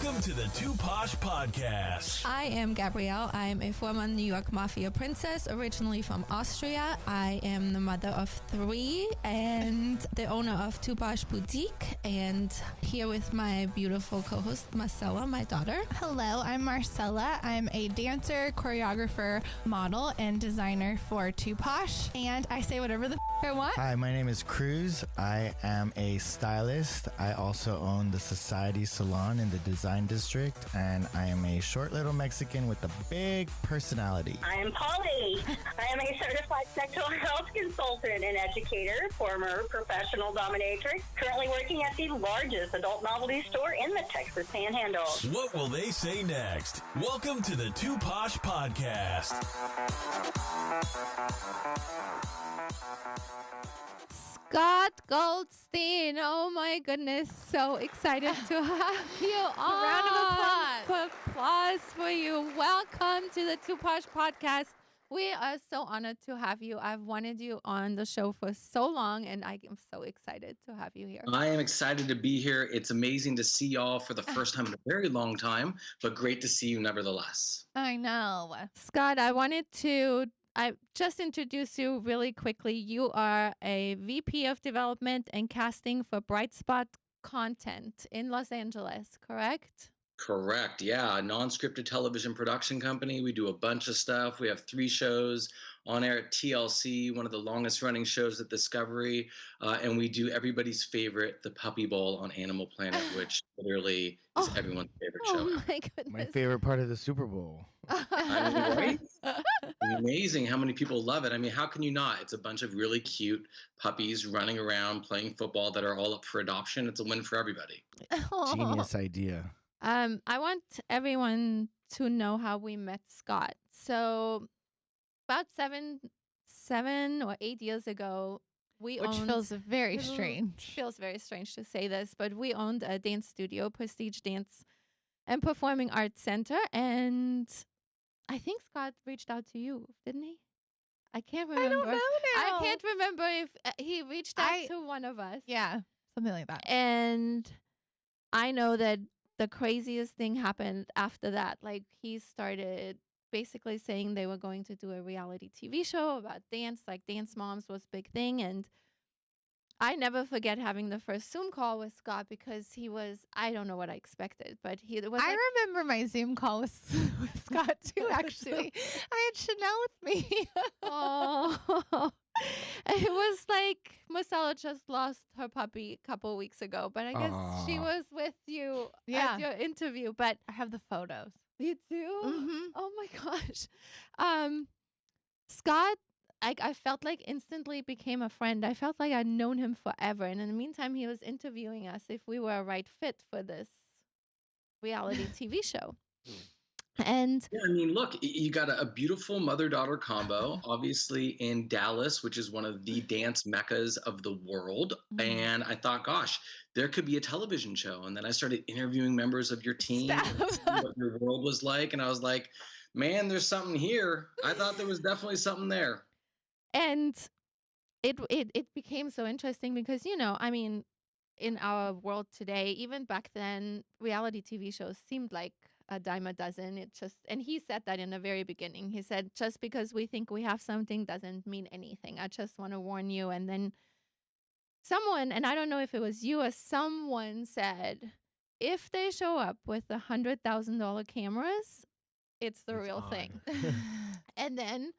Welcome to the Too Posh Podcast. I am Gabrielle. I am a former New York Mafia princess, originally from Austria. I am the mother of 3 and the owner of Too Posh Boutique. And here with my beautiful co-host, Marcella, my daughter. Hello, I'm Marcella. I'm a dancer, choreographer, model, and designer for Too Posh. And I say whatever the I want. Hi, my name is Cruz. I am a stylist. I also own the Society Salon in the Design District, and I am a short little Mexican with a big personality. I am Polly. I am a certified sexual health consultant and educator, former professional dominatrix, currently working at the largest adult novelty store in the Texas Panhandle. What will they say next? Welcome to the Too Posh Podcast. Scott Goldstein. Oh my goodness. So excited to have you on. Round of applause. Applause for you. Welcome to the Too Posh Podcast. We are so honored to have you. I've wanted you on the show for so long, and I am so excited to have you here. I am excited to be here. It's amazing to see y'all for the first time in a very long time, but great to see you nevertheless. I know. Scott, I just introduce you really quickly. You are a VP of Development and Casting for Bright Spot Content in Los Angeles, correct? Correct. Yeah. A non-scripted television production company. We do a bunch of stuff. We have 3 shows on air at TLC, one of the longest running shows at Discovery. And we do everybody's favorite, The Puppy Bowl on Animal Planet, which literally is everyone's favorite show. Oh my goodness. My favorite part of the Super Bowl. I mean, right? Amazing how many people love it. I mean, how can you not? It's a bunch of really cute puppies running around playing football that are all up for adoption. It's a win for everybody. Genius idea. I want everyone to know how we met Scott. So about 7 or 8 years ago, Which feels very strange. Feels very strange to say this, but we owned a dance studio, Prestige Dance and Performing Arts Center, and I think Scott reached out to you, didn't he? I can't remember. I don't know now. I can't remember if he reached out to one of us. Yeah, something like that. And I know that the craziest thing happened after that. Like, he started basically saying they were going to do a reality TV show about dance, like Dance Moms was a big thing. And I never forget having the first Zoom call with Scott because he was, I don't know what I expected, but I remember my Zoom call with Scott too, actually. I had Chanel with me. Oh, it was like Marcella just lost her puppy a couple weeks ago, but I guess she was with you at your interview. But I have the photos. You do? Mm-hmm. Oh my gosh. Scott, I felt like instantly became a friend. I felt like I'd known him forever. And in the meantime, he was interviewing us if we were a right fit for this reality TV show. And yeah, I mean, look, you got a beautiful mother-daughter combo, obviously in Dallas, which is one of the dance meccas of the world. Mm-hmm. And I thought, gosh, there could be a television show. And then I started interviewing members of your team, what your world was like. And I was like, man, there's something here. I thought there was definitely something there. And it became so interesting because, you know, I mean, in our world today, even back then, reality TV shows seemed like a dime a dozen. And he said that in the very beginning. He said, just because we think we have something doesn't mean anything. I just want to warn you. And then someone, and I don't know if it was you or someone, said, if they show up with $100,000 cameras, it's the real thing. And then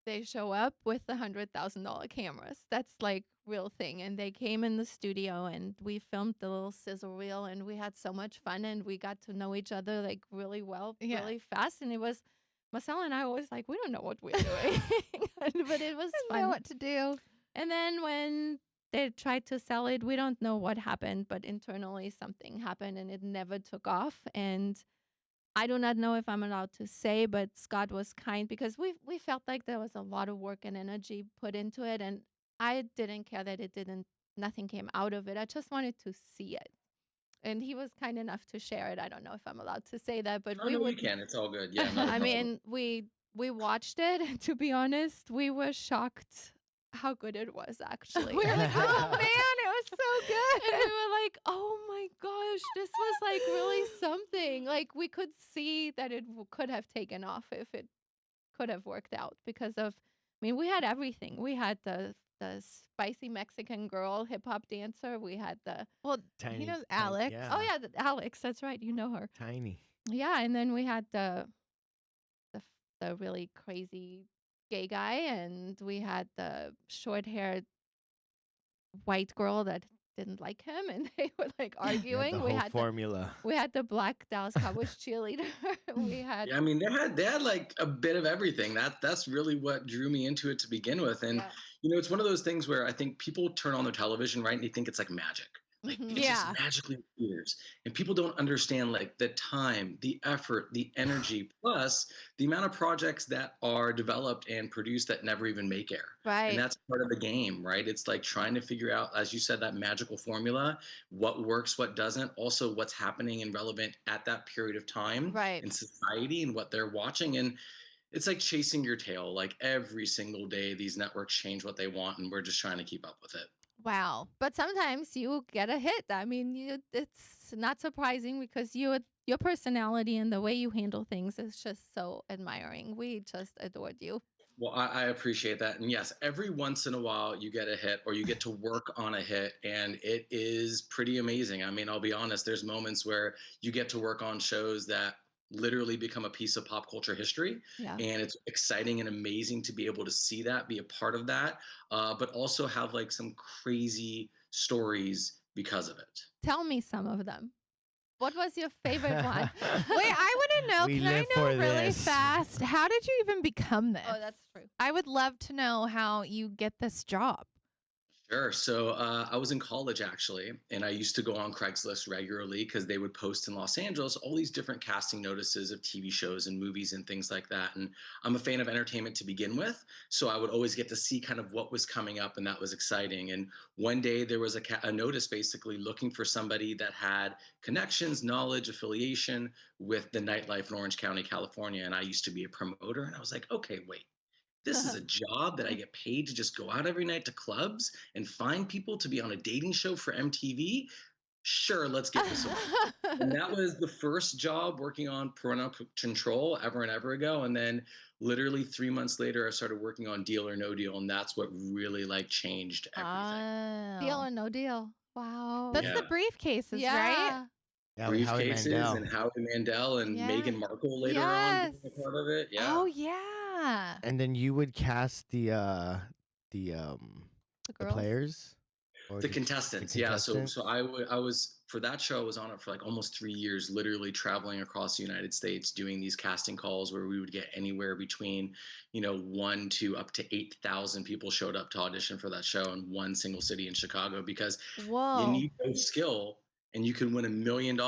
they show up with the $100,000 cameras. That's like real thing. And they came in the studio and we filmed the little sizzle reel and we had so much fun and we got to know each other like really well, really fast. And it was, Marcella and I was like, we don't know what we're doing. But it was fun. Know what to do. And then when they tried to sell it, we don't know what happened, but internally something happened and it never took off. And I do not know if I'm allowed to say, but Scott was kind because we felt like there was a lot of work and energy put into it. And I didn't care that nothing came out of it. I just wanted to see it. And he was kind enough to share it. I don't know if I'm allowed to say that, but we can. It's all good. Yeah. I mean, we watched it. And to be honest, we were shocked how good it was, actually. We were like, oh man, it was so good. And we were like, oh my God, gosh, this was like really something. Like we could see that it could have taken off if it could have worked out because of, I mean, we had everything. We had the spicy Mexican girl, hip hop dancer. We had the Well, Tiny, he knows tiny- Alex. yeah. oh yeah, Alex. That's right. You know her. Tiny. Yeah, and then we had the really crazy gay guy, and we had the short haired white girl that didn't like him, and they were like Yeah, arguing. the we whole had formula. we had the black Dallas Cowboys cheerleader. We had Yeah, I mean, they had like a bit of everything. That's really what drew me into it to begin with. And yeah. it's one of those things where I think people turn on their television, right, and they think it's like magic. Like Mhm. it Yeah. just magically appears. And people don't understand like the time, the effort, the energy, plus the amount of projects that are developed and produced that never even make air. Right. And that's part of the game, right? It's like trying to figure out, as you said, that magical formula, what works, what doesn't, also what's happening and relevant at that period of time Right. in society and what they're watching. And it's like chasing your tail. Like every single day, these networks change what they want, and we're just trying to keep up with it. Wow. But sometimes you get a hit. I mean, it's not surprising because your personality and the way you handle things is just so admiring. We just adored you. Well, I appreciate that. And yes, every once in a while you get a hit or you get to work on a hit, and it is pretty amazing. I mean, I'll be honest, there's moments where you get to work on shows that literally become a piece of pop culture history. Yeah. And it's exciting and amazing to be able to see that, be a part of that, but also have like some crazy stories because of it. Tell me some of them. What was your favorite one? Wait, I want to know. We Can I live know for really this. fast? How did you even become this? Oh, that's true. I would love to know how you get this job. Sure. So I was in college actually, and I used to go on Craigslist regularly because they would post in Los Angeles all these different casting notices of TV shows and movies and things like that. And I'm a fan of entertainment to begin with, so I would always get to see kind of what was coming up, and that was exciting. And one day there was a notice basically looking for somebody that had connections, knowledge, affiliation with the nightlife in Orange County, California. And I used to be a promoter, and I was like, okay, wait. This is a job that I get paid to just go out every night to clubs and find people to be on a dating show for MTV. Sure, let's get this away. And that was the first job working on parental control ever and ever ago. And then literally 3 months later, I started working on Deal or No Deal. And that's what really like changed everything. Deal or no deal. Wow. That's the Yeah. briefcases, right? yeah. Yeah, with Howie Briefcases Mandel. and Howie Mandel and Yeah. Meghan Markle later Yes. on being a part of it. Yeah. Oh yeah. And then you would cast the The girls. players or The contestants, yeah. contestants? So I was for that show. I was on it for like almost 3 years, literally traveling across the United States, doing these casting calls where we would get anywhere between, 1 to up to 8,000 people showed up to audition for that show in one single city in Chicago because Whoa. you need no skill and you can win $1 million.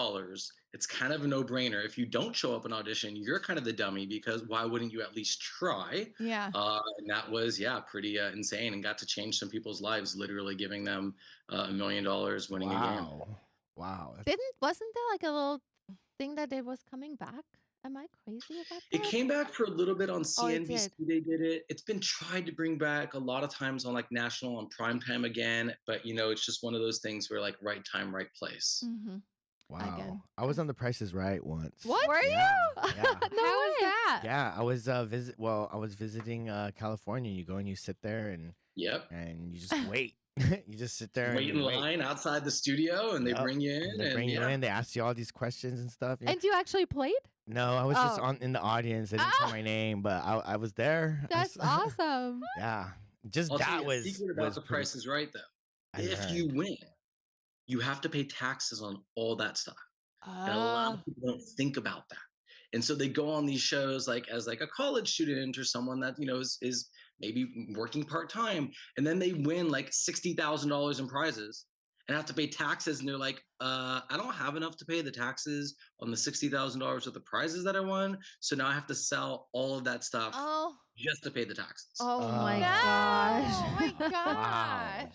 It's kind of a no-brainer. If you don't show up and audition, you're kind of the dummy because why wouldn't you at least try? Yeah. And that was, pretty insane and got to change some people's lives, literally giving them $1 million winning a game. Wow. Wasn't there like a little thing that it was coming back? Am I crazy about that? It came back for a little bit on Oh, it CNBC. did. They did it. It's been tried to bring back a lot of times on like national and prime time again. But, it's just one of those things where like right time, right place. Mm-hmm. Wow. Again. I was on The Price is Right once. What? Were Yeah. you? Yeah. No How was way. that? Yeah, I was I was visiting California. You go and you sit there and Yep. you just wait. You just sit there Wait and in you wait. line outside the studio and they Yup. bring you in. And they bring you in. They ask you all these questions and stuff. And you actually played? No, I was just Oh. in the audience. They didn't Oh. call my name, but I was there. I That's s- awesome. Yeah, just I'll tell that you, was the secret about was the pretty- Price is Right though. I If heard. you win, you have to pay taxes on all that stuff. And a lot of people don't think about that. And so they go on these shows like as like a college student or someone that, is maybe working part-time. And then they win like $60,000 in prizes and have to pay taxes. And they're like, I don't have enough to pay the taxes on the $60,000 of the prizes that I won. So now I have to sell all of that stuff Oh. just to pay the taxes. Oh my Oh. gosh. Oh my Wow. gosh.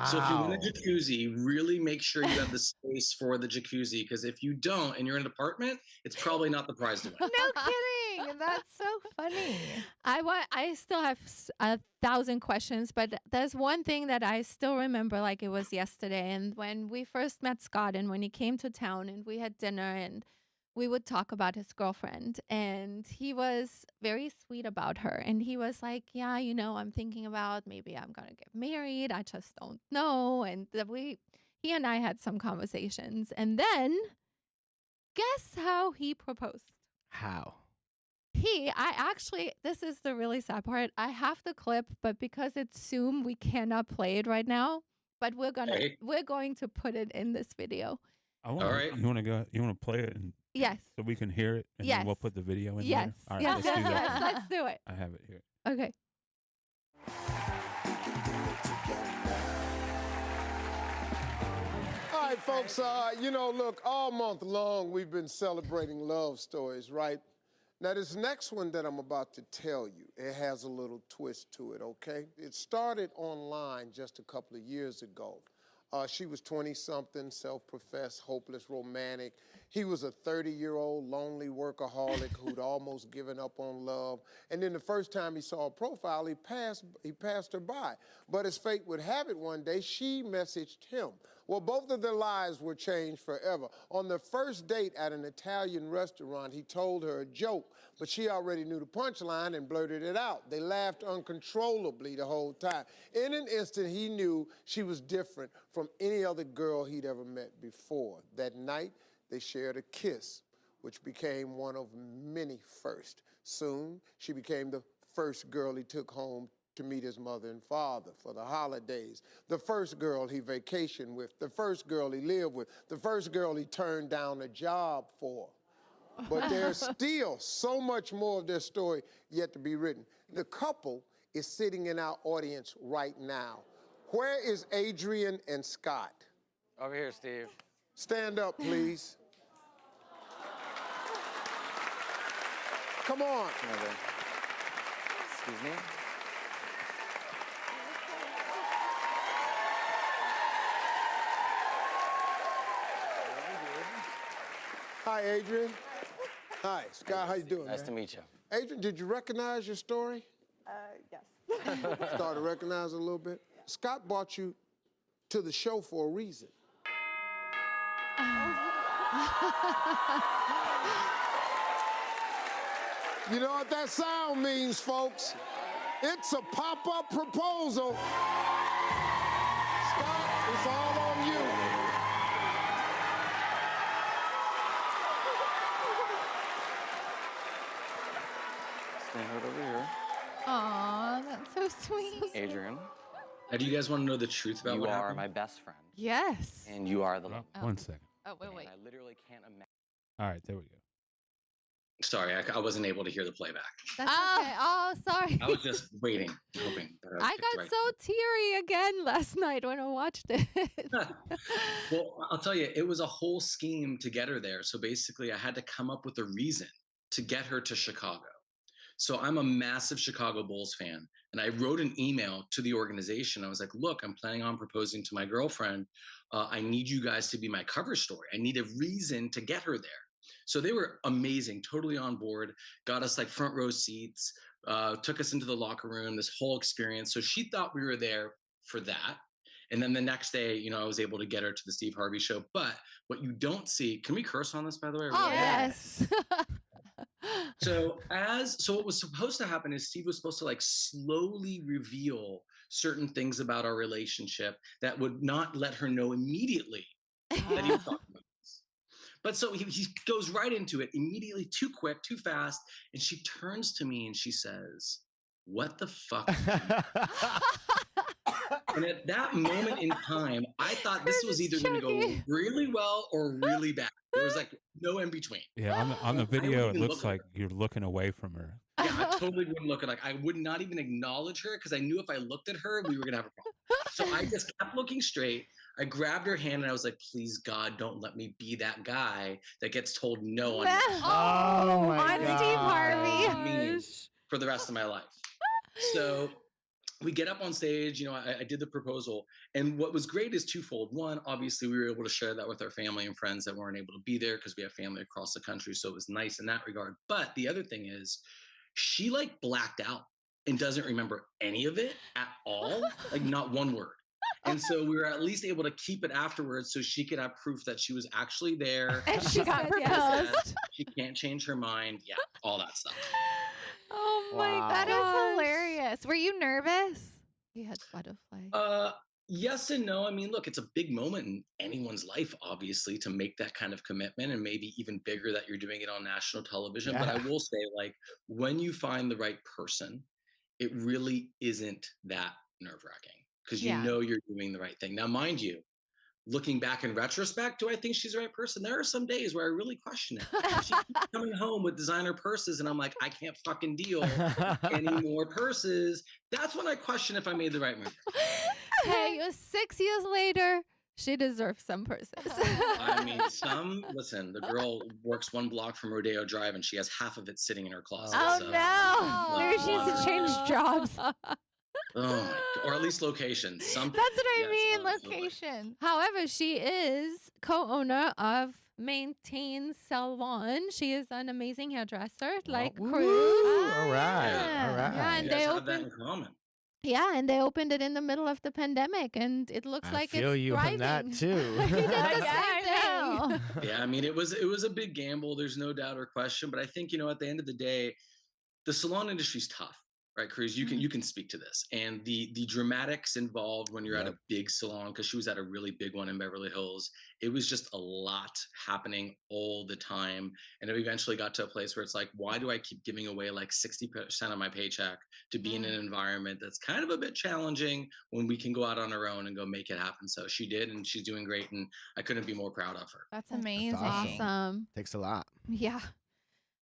So if you want a Wow. jacuzzi, really make sure you have the space for the jacuzzi, because if you don't and you're in an apartment, it's probably not the prize to win. No kidding. That's so funny. I still have 1,000 questions, but there's one thing that I still remember like it was yesterday. And when we first met Scott and when he came to town and we had dinner and we would talk about his girlfriend, and he was very sweet about her. And he was like, yeah, I'm thinking about maybe I'm going to get married. I just don't know. And he and I had some conversations. And then guess how he proposed? How? This is the really sad part. I have the clip, but because it's Zoom, we cannot play it right now. But we're going to put it in this video. All right. You want to play it and Yes. so we can hear it, and Yes. then we'll put the video in Yes. there. All right, Yes. let's do that. Yes. Let's do it. I have it here. Okay. All right, folks, look, all month long we've been celebrating love stories, right? Now, this next one that I'm about to tell you, it has a little twist to it, okay? It started online just a couple of years ago. She was 20-something, self-professed, hopeless romantic. He was a 30-year-old lonely workaholic who'd almost given up on love. And then the first time he saw a profile, he passed her by. But as fate would have it, one day, she messaged him. Well, both of their lives were changed forever. On their first date at an Italian restaurant, he told her a joke, but she already knew the punchline and blurted it out. They laughed uncontrollably the whole time. In an instant, he knew she was different from any other girl he'd ever met before. That night, they shared a kiss, which became one of many firsts. Soon, she became the first girl he took home to meet his mother and father for the holidays, the first girl he vacationed with, the first girl he lived with, the first girl he turned down a job for. But there's still so much more of their story yet to be written. The couple is sitting in our audience right now. Where is Adrian and Scott? Over here, Steve. Stand up, please. Come on. Excuse me? Hi, Adrian. Hi, Scott. How you doing, Nice man? to meet you. Adrian, did you recognize your story? Yes. Started to recognize it a little bit. Scott brought you to the show for a reason. You know what that sound means, folks? It's a pop-up proposal. Scott, it's all on you. Stand right over here. Aw, that's so sweet. Adrian, Now, do you guys want to know the truth about you what are happened? my best friend, Yes. and you are the love. Oh. 1 second. Oh, wait. And I literally can't imagine. All right, there we go. Sorry, I wasn't able to hear the playback. That's okay. Oh, sorry. I was just waiting, hoping that I picked got right. so teary again last night when I watched it. Well, I'll tell you, it was a whole scheme to get her there. So basically, I had to come up with a reason to get her to Chicago. So I'm a massive Chicago Bulls fan. And I wrote an email to the organization. I was like, look, I'm planning on proposing to my girlfriend. I need you guys to be my cover story. I need a reason to get her there. So they were amazing, totally on board, got us like front row seats, took us into the locker room, this whole experience. So she thought we were there for that. And then the next day, I was able to get her to the Steve Harvey show. But what you don't see, can we curse on this, by the way? Oh, yes. So what was supposed to happen is Steve was supposed to like slowly reveal certain things about our relationship that would not let her know immediately that he was talking about this. But so he goes right into it immediately, too quick, too fast. And she turns to me and she says, "What the fuck?" And at that moment in time, I thought this was either going to go really well or really bad. There was like no in between. Yeah, on the video, it even looks look at like you're looking away from her. Yeah, I totally wouldn't look at like I would not even acknowledge her because I knew if I looked at her, we were gonna have a problem. So I just kept looking straight. I grabbed her hand and I was like, "Please, God, don't let me be that guy that gets told no on Oh, my on Steve God. Harvey. for the rest of my life." So we get up on stage, I did the proposal. And what was great is twofold. One, obviously, we were able to share that with our family and friends that weren't able to be there because we have family across the country. So it was nice in that regard. But the other thing is, she like blacked out and doesn't remember any of it at all, like not one word. And so we were at least able to keep it afterwards so she could have proof that she was actually there. And she got proposed. She can't change her mind. Yeah, all that stuff. Oh my Wow. That is gosh. hilarious. Were you nervous? He had butterflies. Yes and no. I mean, look, it's a big moment in anyone's life, obviously, to make that kind of commitment, and maybe even bigger that you're doing it on national television. But I will say, like, when you find the right person, it really isn't that nerve-wracking because you know you're doing the right thing. Now, mind you, looking back in retrospect, do I think she's the right person? There are some days where I really question it. She keeps coming home with designer purses, and I'm like, I can't fucking deal any more purses. That's when I question if I made the right move. Hey, 6 years later, she deserves some purses. I mean, listen, the girl works one block from Rodeo Drive, and she has half of it sitting in her closet. Oh, so, no. Maybe she needs to change jobs. Oh my God. Or at least location. That's what I mean, absolutely. location. However, she is co-owner of Maintain Salon. She is an amazing hairdresser, like Woo. Cruz. All right. All right. Yeah, and You they guys have that opened. in common. Yeah, and they opened it in the middle of the pandemic, and it looks I like feel it's you thriving. on that too. You did the I same thing. Yeah, I mean, it was a big gamble. There's no doubt or question. But I think, at the end of the day, the salon industry's tough, right, Cruz? You can speak to this, and the dramatics involved when you're at a big salon, because she was at a really big one in Beverly Hills. It was just a lot happening all the time, and it eventually got to a place where it's like, why do I keep giving away like 60% of my paycheck to be in an environment that's kind of a bit challenging when we can go out on our own and go make it happen? So she did, and she's doing great, and I couldn't be more proud of her. That's amazing. Awesome. Takes a lot. Yeah.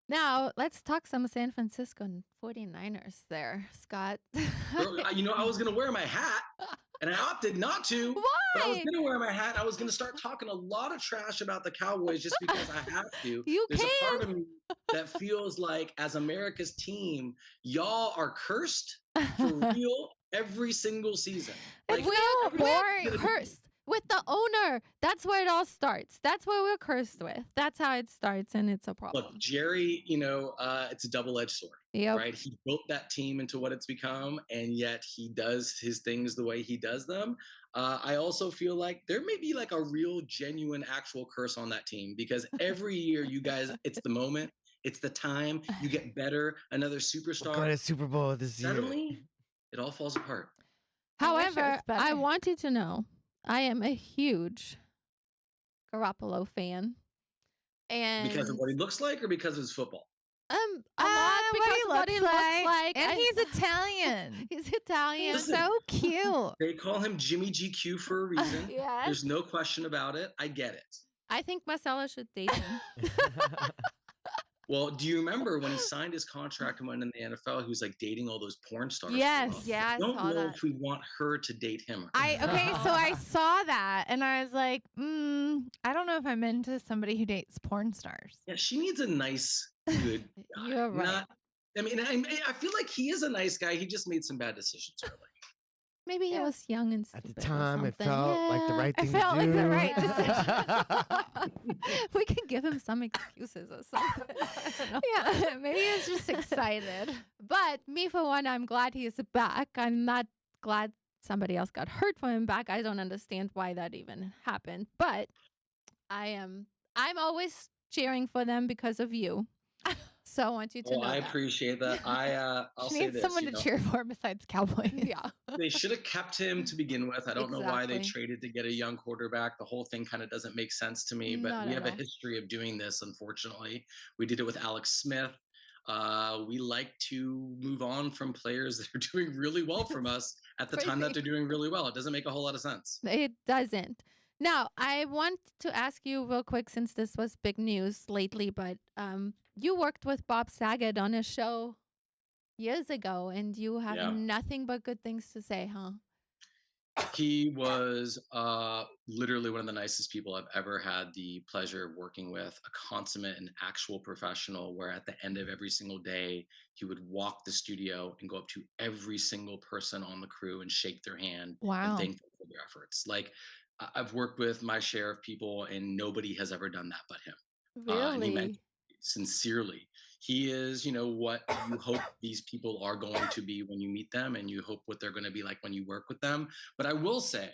Now, let's talk some San Francisco 49ers there, Scott. Girl, I was going to wear my hat, and I opted not to. Why? But I was going to wear my hat. I was going to start talking a lot of trash about the Cowboys just because I have to. There's a part of me that feels like, as America's team, y'all are cursed for real every single season. Like, We're cursed with the owner. That's where it all starts. That's what we're cursed with. That's how it starts, and it's a problem. Look, Jerry, it's a double-edged sword, right? He built that team into what it's become, and yet he does his things the way he does them. I also feel like there may be like a real, genuine, actual curse on that team, because every year you guys, it's the moment, it's the time, you get better, another superstar. Going to Super Bowl this year. Suddenly, it all falls apart. However, I want you to know, I am a huge Garoppolo fan. And Because of what he looks like, or because of his football? a lot because of what he looks like. And he's Italian. He's Italian. Listen, So cute. They call him Jimmy GQ for a reason. Yes. There's no question about it. I get it. I think Marcella should date him. Well, do you remember when he signed his contract and went in the NFL, he was like dating all those porn stars? Yes. Yeah, I don't saw know that. if we want her to date him. So I saw that and I was like, I don't know if I'm into somebody who dates porn stars. Yeah, she needs a nice, good guy. You're right. I feel like he is a nice guy. He just made some bad decisions early. Maybe he was young and At stupid. the or time, it something. felt like the right I thing felt to do. like the right decision. We can give him some excuses or something. I don't know. Yeah, maybe he was just excited. But me, for one, I'm glad he is back. I'm not glad somebody else got hurt for him back. I don't understand why that even happened. But I'm always cheering for them because of you. So I want you to know I that. appreciate that. I'll She say needs this. someone to cheer for besides Cowboys. Yeah. They should have kept him to begin with. I don't know why they Exactly. traded to get a young quarterback. The whole thing kind of doesn't make sense to me, but Not we at have a all. history of doing this, unfortunately. We did it with Alex Smith. We like to move on from players that are doing really well from us at the time that Crazy. they're doing really well. It doesn't make a whole lot of sense. It doesn't. Now, I want to ask you real quick, since this was big news lately, but you worked with Bob Saget on a show years ago, and you have Yeah. nothing but good things to say, huh? He was literally one of the nicest people I've ever had the pleasure of working with, a consummate and actual professional, where at the end of every single day, he would walk the studio and go up to every single person on the crew and shake their hand and Wow. thank them for their efforts. Like, I've worked with my share of people, and nobody has ever done that but him. And he meant Really? it sincerely. He is, what you hope these people are going to be when you meet them, and you hope what they're going to be like when you work with them. But I will say,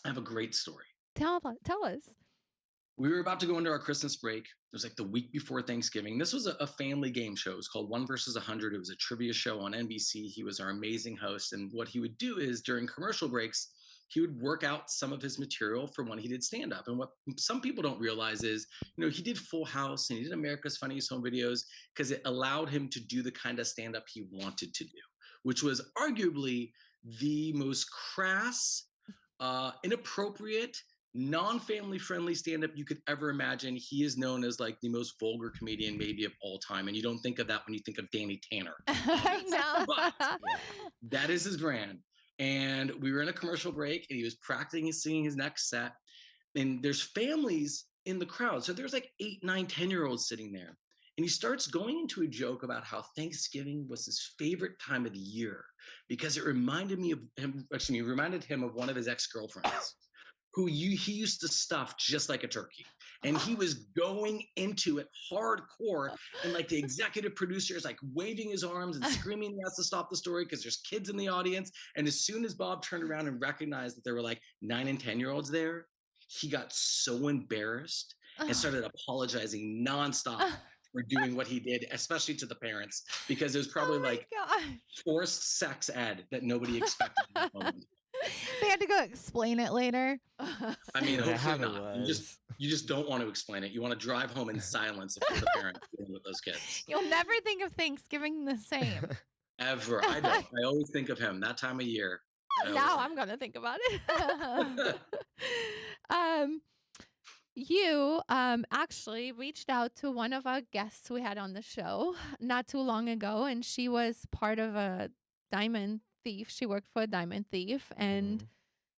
I have a great story. Tell us. We were about to go into our Christmas break. It was like the week before Thanksgiving. This was a family game show. It was called 1 versus 100. It was a trivia show on NBC. He was our amazing host. And what he would do is during commercial breaks, he would work out some of his material for when he did stand up. And what some people don't realize is, he did Full House and he did America's Funniest Home Videos because it allowed him to do the kind of stand up he wanted to do, which was arguably the most crass, inappropriate, non-family friendly stand-up you could ever imagine. He is known as like the most vulgar comedian maybe of all time, and you don't think of that when you think of Danny Tanner. I know. But that is his brand. And we were in a commercial break, and he was practicing singing his next set, and there's families in the crowd, so there's like 8, 9, 10-year-olds sitting there, and he starts going into a joke about how Thanksgiving was his favorite time of the year because it reminded him of one of his ex-girlfriends who he used to stuff just like a turkey. And he was going into it hardcore. And like the executive producer is like waving his arms and screaming he has to stop the story because there's kids in the audience. And as soon as Bob turned around and recognized that there were like 9 and 10-year-olds there, he got so embarrassed and started apologizing nonstop for doing what he did, especially to the parents, because it was probably forced sex ed that nobody expected at that moment. They had to go explain it later. I mean, hopefully not. You just don't want to explain it. You want to drive home in silence if you're the parent dealing with those kids. You'll never think of Thanksgiving the same. Ever. I don't. I always think of him that time of year. Now I'm going to think about it. You actually reached out to one of our guests we had on the show not too long ago, and she was part of a diamond thief. She worked for a diamond thief, and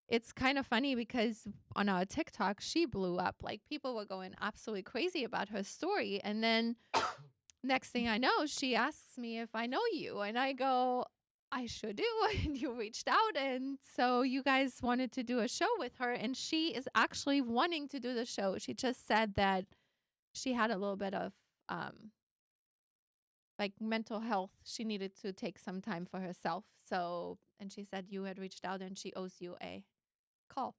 it's kind of funny because on our TikTok, she blew up. Like, people were going absolutely crazy about her story. And then next thing I know, she asks me if I know you, and I go, I sure do. And you reached out, and so you guys wanted to do a show with her, and she is actually wanting to do the show. She just said that she had a little bit of like mental health. She needed to take some time for herself. So, and she said you had reached out and she owes you a call.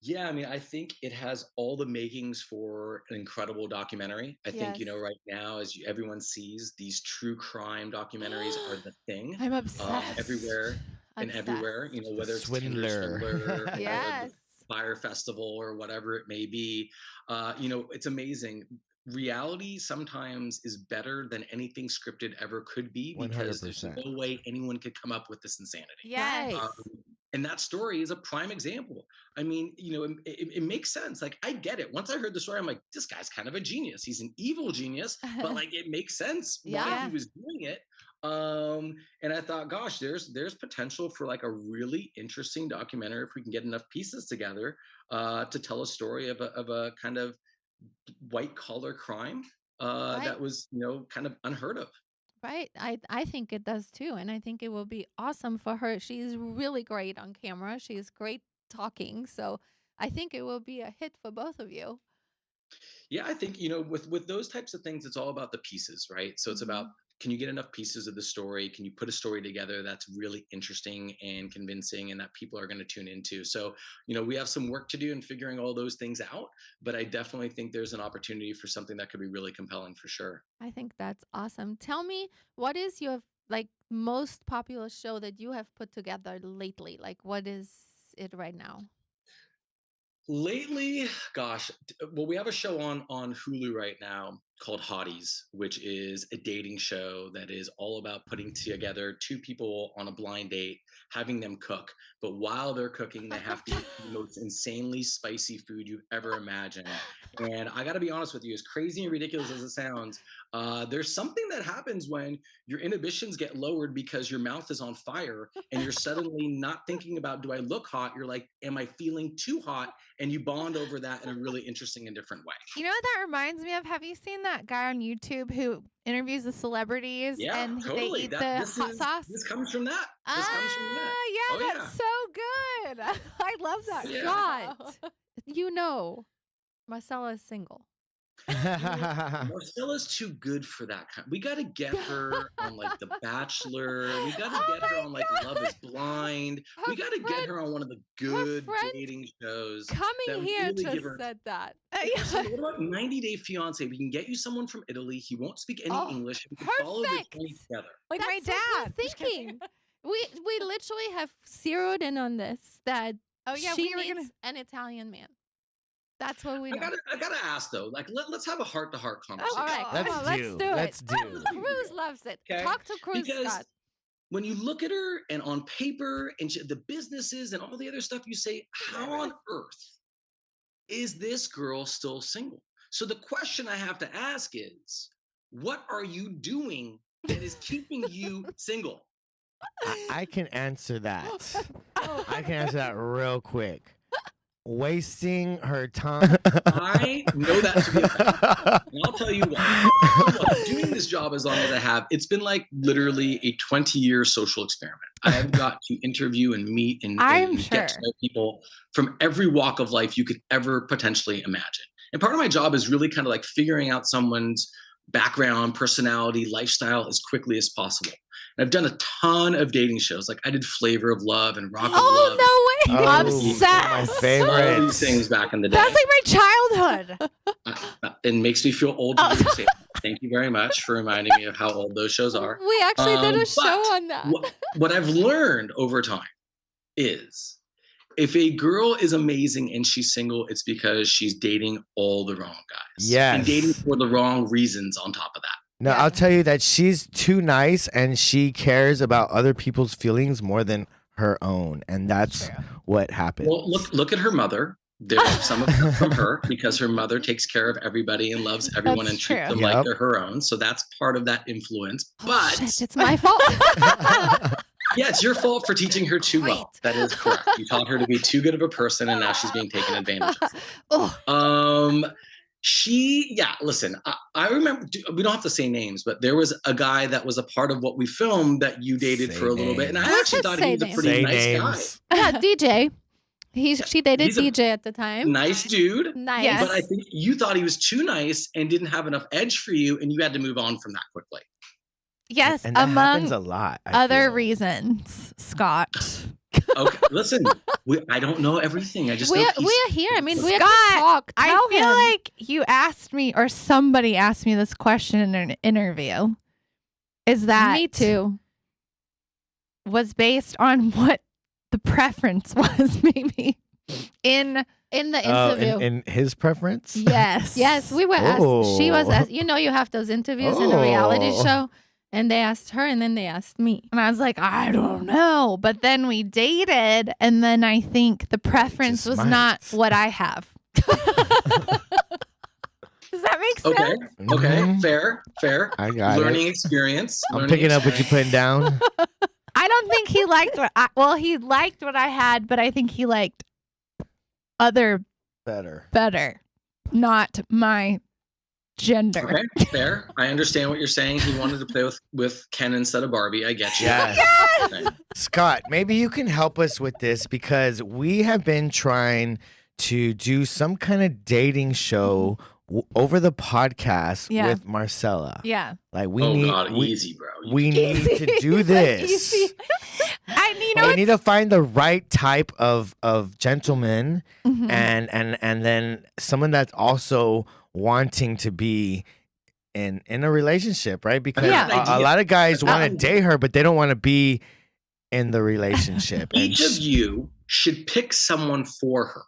Yeah, I mean, I think it has all the makings for an incredible documentary. I think, right now, as everyone sees, these true crime documentaries are the thing. I'm obsessed. Everywhere and everywhere, whether it's Swindler. Swindler or Yes. the Fire Festival or whatever it may be. It's amazing. Reality sometimes is better than anything scripted ever could be because there's 100%. no way anyone could come up with this insanity. Yes. And that story is a prime example. I mean, it makes sense. Like, I get it. Once I heard the story, I'm like, this guy's kind of a genius. He's an evil genius, but like, it makes sense why he was doing it. And I thought, gosh, there's potential for like a really interesting documentary if we can get enough pieces together to tell a story of a kind of white collar crime that was, kind of unheard of. Right. I think it does too. And I think it will be awesome for her. She's really great on camera. She's great talking. So I think it will be a hit for both of you. Yeah, I think, with those types of things, it's all about the pieces, right? So it's about, can you get enough pieces of the story? Can you put a story together that's really interesting and convincing and that people are going to tune into? So, we have some work to do in figuring all those things out, but I definitely think there's an opportunity for something that could be really compelling for sure. I think that's awesome. Tell me, what is your like most popular show that you have put together lately? Like, what is it right now? Lately, gosh, well, we have a show on Hulu right now called Hotties, which is a dating show that is all about putting together two people on a blind date, having them cook. But while they're cooking, they have to eat the most insanely spicy food you've ever imagined. And I got to be honest with you, as crazy and ridiculous as it sounds, there's something that happens when your inhibitions get lowered because your mouth is on fire and you're suddenly not thinking about, do I look hot? You're like, am I feeling too hot? And you bond over that in a really interesting and different way. You know what that reminds me of? Have you seen that guy on YouTube who interviews the celebrities and they eat the hot sauce? This comes from that. This comes from that. Yeah, that's so good. I love that. Scott, you know, Marcella is single. Marcella's too good for that kind. We got to get her on like The Bachelor. We got to get her on like Love Is Blind. We got to get her on one of the good dating shows. Coming here really just said that. What about 90 Day Fiance? We can get you someone from Italy. He won't speak any English. We can follow the journey together. Like That's my what we're dad. thinking. we literally have zeroed in on this that she we were needs an Italian man. That's what we know. I gotta ask though, like let's have a heart-to-heart conversation. All right, let's do it. Let's do. Cruz loves it. Okay? Talk to Cruz, Because Scott. when you look at her and on paper and the businesses and all the other stuff, you say, how on earth is this girl still single? So the question I have to ask is, what are you doing that is keeping you single? I can answer that. I can answer that real quick. Wasting her time. I know that to be a fact. And I'll tell you why. Doing this job as long as I have, it's been like literally a 20-year social experiment. I have got to interview and meet and get to know people from every walk of life you could ever potentially imagine. And part of my job is really kind of like figuring out someone's background, personality, lifestyle as quickly as possible. And I've done a ton of dating shows. Like I did Flavor of Love and Rock of Love. Oh, no way. I'm obsessed. My favorite. All these things back in the day. That's like my childhood. It makes me feel old to do say. Thank you very much for reminding me of how old those shows are. We actually did a show on that. What I've learned over time is if a girl is amazing and she's single, it's because she's dating all the wrong guys. Yes. And dating for the wrong reasons on top of that. No, I'll tell you that she's too nice and she cares about other people's feelings more than her own. And that's what happens. Well, look at her mother. There's some of it from her because her mother takes care of everybody and loves everyone and treats them like they're her own. So that's part of that influence. But it's my fault. Yeah, it's your fault for teaching her too well. That is correct. You taught her to be too good of a person, and now she's being taken advantage of. Listen, I remember, we don't have to say names, but there was a guy that was a part of what we filmed that you dated for a little bit, and I actually thought he was a pretty nice guy. Yeah, DJ. She dated DJ at the time. Nice dude. Nice. Yes. But I think you thought he was too nice and didn't have enough edge for you, and you had to move on from that quickly. Yes, and that happens among a lot. Other reasons, Scott. Okay, listen, I don't know everything. I just we're here. I mean, we have to talk. I feel like you asked me, or somebody asked me this question in an interview. Is that me too? Was based on what the preference was, maybe in the interview. In his preference? Yes. Yes, we were asked. She was asked. You know, you have those interviews in a reality show. And they asked her, and then they asked me. And I was like, I don't know. But then we dated, and then I think the preference was not what I have. Does that make sense? Okay. Fair. I got Learning experience. I'm picking up what you're putting down. I don't think he liked he liked what I had, but I think he liked other better, not my gender. Okay, fair. I understand what you're saying. He wanted to play with Ken instead of Barbie. I get you. Yes. Okay. Scott, maybe you can help us with this because we have been trying to do some kind of dating show over the podcast with Marcella. Yeah. Like we need easy, bro. We need to do this. We need to find the right type of gentleman and then someone that's also wanting to be in a relationship, right? Because a lot of guys want to date her, but they don't want to be in the relationship. Each of you should pick someone for her.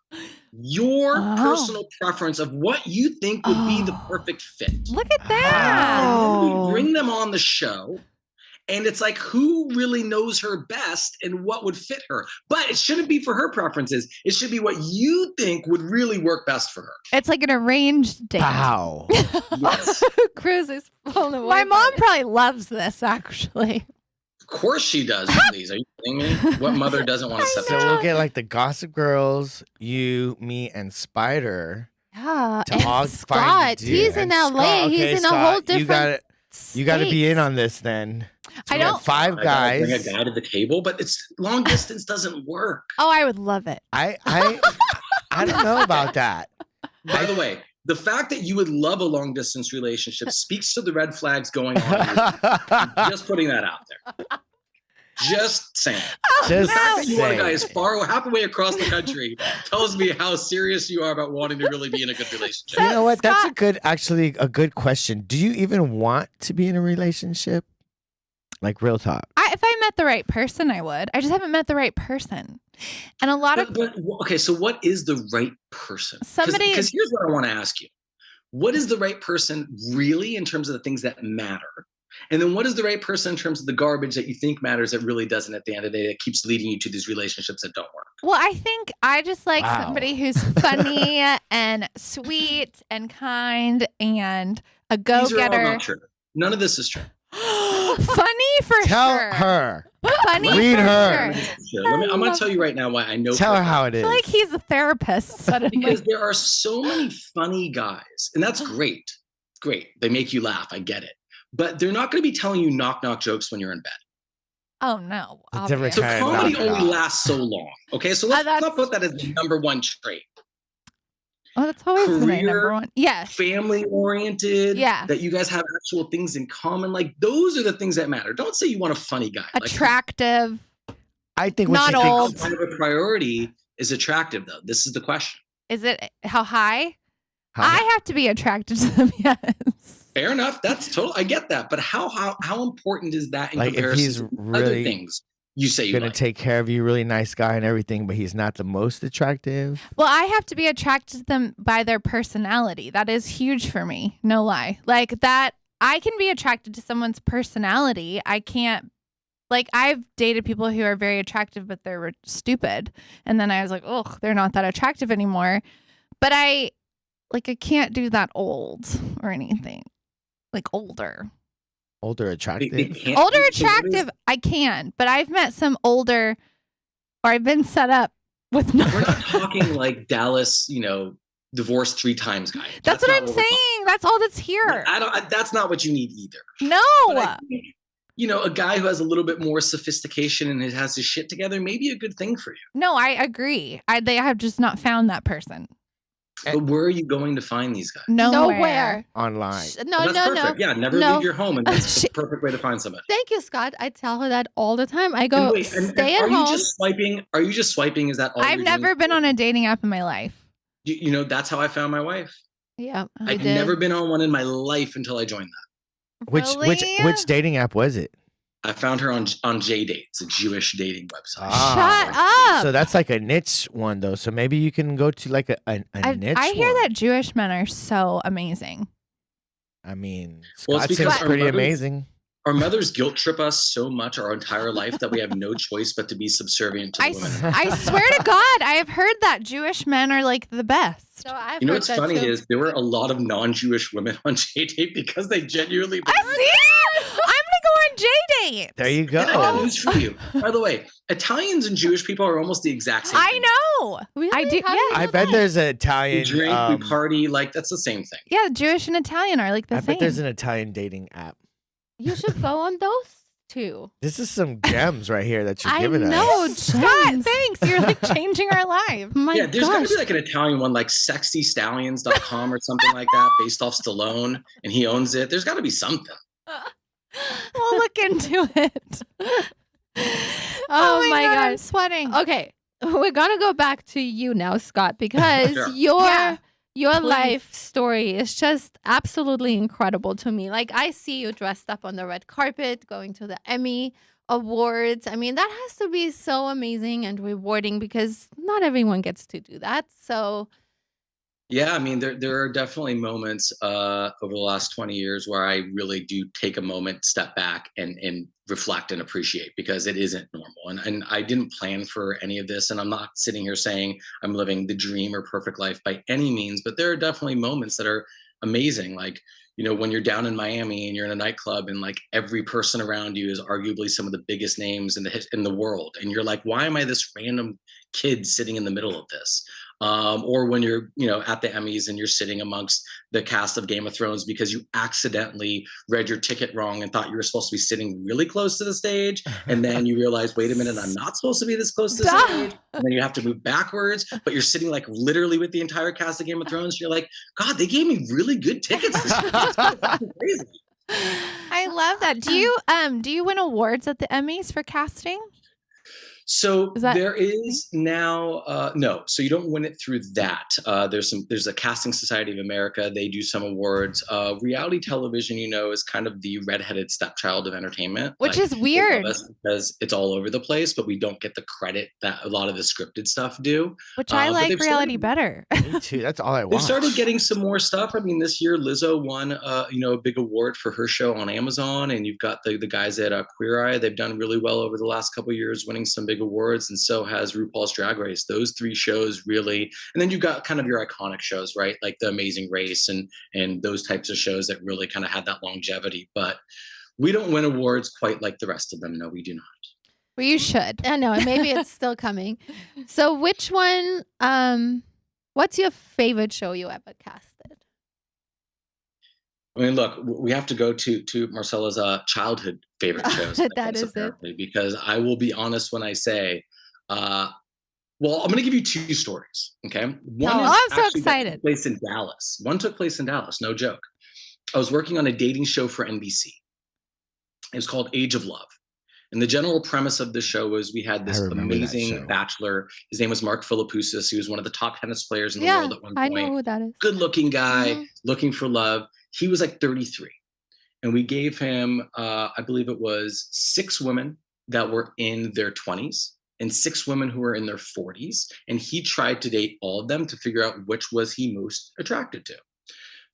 Your personal preference of what you think would be the perfect fit. Look at that. We bring them on the show, and it's like who really knows her best and what would fit her. But it shouldn't be for her preferences. It should be what you think would really work best for her. It's like an arranged date. Wow. Yes. Cruz is blown away. My by mom it. probably loves this, actually. Of course she does, please. Are you kidding me? What mother doesn't want to So separate? we'll get like the Gossip Girls, you, me, and Spider. Yeah, To and all Scott, find a dude. he's in And LA. Scott, He's okay, in a Scott, whole different. You got to be in on this then. So I we got don't- 5 I gotta bring a guys. guy to the table, but it's long distance doesn't work. Oh, I would love it. I don't know about that. By the way, the fact that you would love a long distance relationship speaks to the red flags going on. Just putting that out there. Just saying. Oh, Just The fact that you want a saying. guy as far halfway across the country tells me how serious you are about wanting to really be in a good relationship. You know what? That's Scott- actually a good question. Do you even want to be in a relationship? Like real talk. If I met the right person, I would. I just haven't met the right person. And a lot of But okay, so what is the right person? Somebody- Because here's what I want to ask you. What is the right person really in terms of the things that matter? And then what is the right person in terms of the garbage that you think matters that really doesn't at the end of the day that keeps leading you to these relationships that don't work? Well, I think I just like Wow. somebody who's funny and sweet and kind and a These are all go-getter. not true. None of this is true. Funny for Tell sure. her. Funny Read for her. sure. I'm going to tell you right now why I know. Tell for her a how fact. it I is. feel like he's a therapist suddenly. Because there are so many funny guys, and that's great. Great. They make you laugh. I get it. But they're not going to be telling you knock-knock jokes when you're in bed. Oh no. It's a different So kind of comedy knock-knock. only lasts so long. Okay, so let's that's- not put that as the number one trait. Oh, that's always been my Career, number one. Yes. Family oriented. Yeah. That you guys have actual things in common. Like those are the things that matter. Don't say you want a funny guy. Like, Attractive. I think what Not you think- how old. kind of a priority is attractive though? This is the question. Is it how high? How- I have to be attracted to them, yes. Fair enough. That's total. I get that. But how important is that in Like if comparison he's to other really things you say you gonna like? take care of you, really nice guy and everything, but he's not the most attractive. Well, I have to be attracted to them by their personality. That is huge for me. No lie. Like that, I can be attracted to someone's personality. I can't, like, I've dated people who are very attractive, but they're stupid. And then I was like, oh, they're not that attractive anymore. But I can't do that old or anything. Like older. Older They attractive. can't Older be- so what is- attractive, I can. But I've met some older, or I've been set up with no. We're not talking like Dallas, divorced 3 times guy. That's what not I'm we're talking saying. That's all that's here. That's not what you need either. No. But I think, a guy who has a little bit more sophistication and has his shit together may be a good thing for you. No, I agree. They have just not found that person. But where are you going to find these guys? Nowhere. Online. No, That's no, perfect. no. Yeah, never No. leave your home, and that's the perfect way to find somebody. Thank you, Scott. I tell her that all the time. I And go, wait, and stay are at you home. just swiping? Are you just swiping? Is that all? I've you're never doing? been on a dating app in my life. That's how I found my wife. Yeah, I I'd did. never been on one in my life until I joined that. Which Really? which dating app was it? I found her on JDate. It's a Jewish dating website. Shut up. So that's like a niche one though. So maybe you can go to like a niche I hear one. that Jewish men are so amazing. I mean, Well, it's Scott seems because our pretty mothers- amazing. Our mothers guilt trip us so much our entire life that we have no choice but to be subservient to the women. I swear to God, I have heard that Jewish men are like the best. So I've You know heard what's that funny too. is there were a lot of non-Jewish women on JDate because they genuinely. I see. I'm gonna go on JDate. There you go. And I got news for you. By the way, Italians and Jewish people are almost the exact same. I thing. know. Really? I do. How do you Yeah. I know bet that? there's an We Italian. drink, we party, like that's the same thing. Yeah, Jewish and Italian are like the I same. bet there's an Italian dating app. You should go on those two. This is some gems right here that you're I giving know, us. Scott, gems. thanks. You're like changing our lives. My Yeah, there's got gosh. to be like an Italian one, like sexystallions.com or something like that, based off Stallone, and he owns it. There's got to be something. We'll look into it. Oh my God, I'm gosh. sweating. Okay, we're gonna go back to you now, Scott, because Sure. Yeah. your Please. life story is just absolutely incredible to me. Like I see you dressed up on the red carpet, going to the Emmy awards. I mean, that has to be so amazing and rewarding because not everyone gets to do that. So Yeah, I mean, there are definitely moments over the last 20 years where I really do take a moment, step back, and reflect and appreciate because it isn't normal. And I didn't plan for any of this. And I'm not sitting here saying I'm living the dream or perfect life by any means, but there are definitely moments that are amazing. Like, when you're down in Miami and you're in a nightclub and like every person around you is arguably some of the biggest names in the world. And you're like, why am I this random kid sitting in the middle of this? Or when you're, at the Emmys and you're sitting amongst the cast of Game of Thrones because you accidentally read your ticket wrong and thought you were supposed to be sitting really close to the stage. And then you realize, wait a minute, I'm not supposed to be this close to the stage. And then you have to move backwards, but you're sitting like literally with the entire cast of Game of Thrones. You're like, God, they gave me really good tickets this year. That's crazy. I love that. Do you win awards at the Emmys for casting? So there is now no. So you don't win it through that. There's a Casting Society of America. They do some awards. Reality television, is kind of the redheaded stepchild of entertainment, which is weird because it's all over the place, but we don't get the credit that a lot of the scripted stuff do. Which I like reality better. Me too. That's all I want. They've started getting some more stuff. I mean, this year Lizzo won a big award for her show on Amazon, and you've got the guys at Queer Eye. They've done really well over the last couple of years, winning some big awards, and so has RuPaul's Drag Race. Those three shows really, and then you've got kind of your iconic shows, right? Like The Amazing Race and those types of shows that really kind of had that longevity. But we don't win awards quite like the rest of them. No, we do not. Well, you should. I know, and maybe it's still coming. So which one, what's your favorite show you ever casted? I mean, look, we have to go to Marcella's childhood favorite shows. That is it. Because I will be honest when I say, well, I'm going to give you two stories. Okay, I'm so excited. Took place in Dallas. One took place in Dallas. No joke. I was working on a dating show for NBC. It was called Age of Love. And the general premise of the show was we had this amazing bachelor. His name was Mark Philippoussis. He was one of the top tennis players in the world at one point. I know who that is. Good-looking guy, looking for love. He was like 33. And we gave him, I believe it was 6 women that were in their 20s and 6 women who were in their 40s. And he tried to date all of them to figure out which was he most attracted to.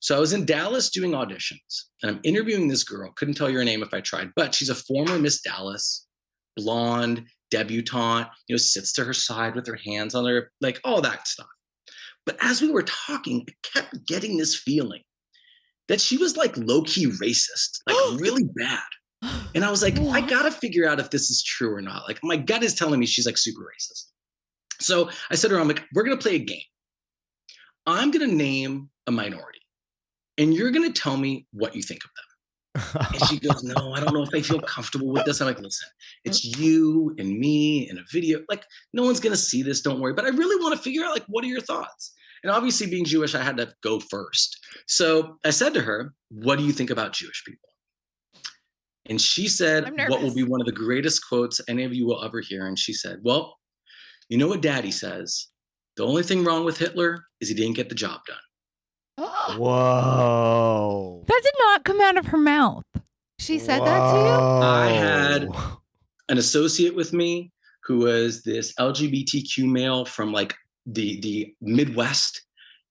So I was in Dallas doing auditions, and I'm interviewing this girl. Couldn't tell you her name if I tried, but she's a former Miss Dallas, blonde, debutante, sits to her side with her hands on her, like all that stuff. But as we were talking, I kept getting this feeling that she was like low-key racist, like really bad. And I was like, I gotta figure out if this is true or not. Like my gut is telling me she's like super racist. So I said to her, I'm like, we're gonna play a game. I'm gonna name a minority. And you're going to tell me what you think of them. And she goes, no, I don't know if I feel comfortable with this. I'm like, listen, it's you and me in a video. Like, no one's going to see this. Don't worry. But I really want to figure out, like, what are your thoughts? And obviously, being Jewish, I had to go first. So I said to her, what do you think about Jewish people? And she said, what will be one of the greatest quotes any of you will ever hear. And she said, well, you know what Daddy says? The only thing wrong with Hitler is he didn't get the job done. Whoa. That did not come out of her mouth. She said that to you? I had an associate with me who was this LGBTQ male from like the Midwest.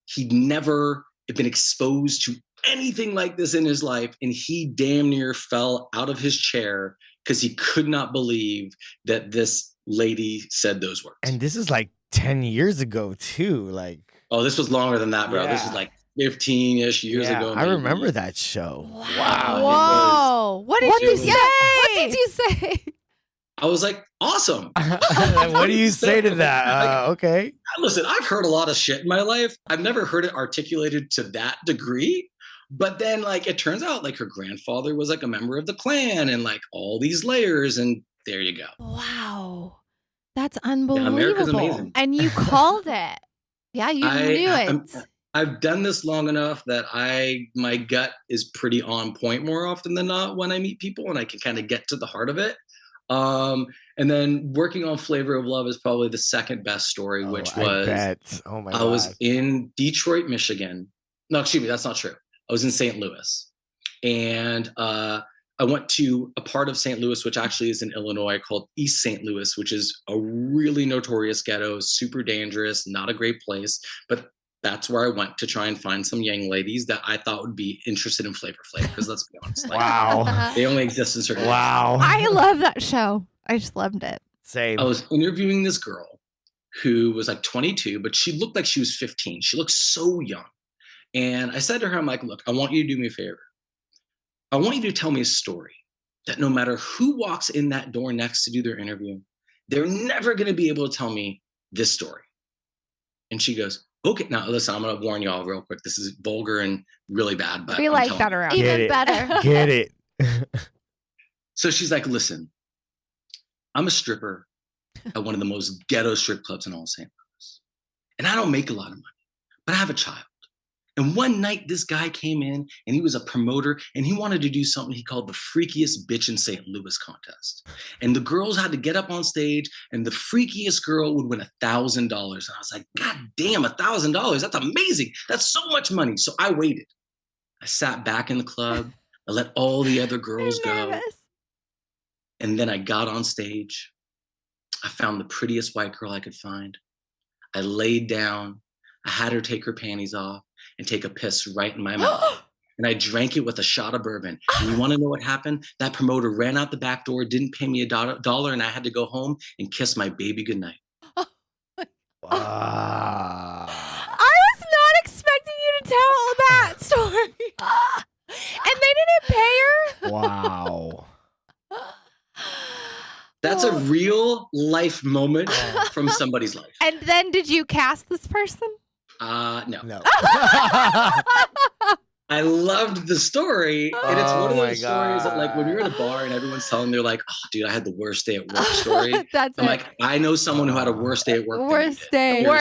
He'd never been exposed to anything like this in his life. And he damn near fell out of his chair because he could not believe that this lady said those words. And this is like 10 years ago too. Like, oh, this was longer than that, bro. Yeah. This was like 15-ish years ago. Maybe. I remember that show. Wow. Whoa. What did you say? What did you say? I was like, awesome. What do you say to that? Okay. Listen, I've heard a lot of shit in my life. I've never heard it articulated to that degree. But then, like, it turns out, like, her grandfather was, like, a member of the Klan and, like, all these layers. And there you go. Wow. That's unbelievable. Yeah, America's amazing. And you called it. Yeah, you knew it. I've done this long enough that my gut is pretty on point more often than not when I meet people, and I can kind of get to the heart of it. And then working on Flavor of Love is probably the second best story, which was I was in Detroit, Michigan. No, excuse me, that's not true. I was in St. Louis, and I I went to a part of St. Louis, which actually is in Illinois, called East St. Louis, which is a really notorious ghetto, super dangerous, not a great place. But that's where I went to try and find some young ladies that I thought would be interested in Flavor Flav. Because let's be honest, like, Wow. they only exist in certain Wow. I love that show. I just loved it. Same. I was interviewing this girl who was like 22, but she looked like she was 15. She looked so young. And I said to her, I'm like, look, I want you to do me a favor. I want you to tell me a story that no matter who walks in that door next to do their interview, they're never going to be able to tell me this story. And she goes, okay, now listen, I'm going to warn y'all real quick. This is vulgar and really bad, but We I'm like telling that you. around. Even here. better. Get it. So she's like, listen, I'm a stripper at one of the most ghetto strip clubs in all St. Louis. And I don't make a lot of money, but I have a child. And one night this guy came in and he was a promoter and he wanted to do something he called the freakiest bitch in St. Louis contest. And the girls had to get up on stage and the freakiest girl would win $1,000. And I was like, God damn, $1,000. That's amazing. That's so much money. So I waited. I sat back in the club. I let all the other girls go. And then I got on stage. I found the prettiest white girl I could find. I laid down. I had her take her panties off and take a piss right in my mouth. And I drank it with a shot of bourbon. And you want to know what happened? That promoter ran out the back door, didn't pay me $1, and I had to go home and kiss my baby goodnight. I was not expecting you to tell that story. And they didn't pay her? Wow. That's a real life moment from somebody's life. And then did you cast this person? No. No. I loved the story. And it's one of Oh my those stories that, like, when you're at a bar and everyone's telling, they're like, oh, dude, I had the worst day at work story. That's I'm it. like, I know someone who had a worst day at work. than you Worst did. day.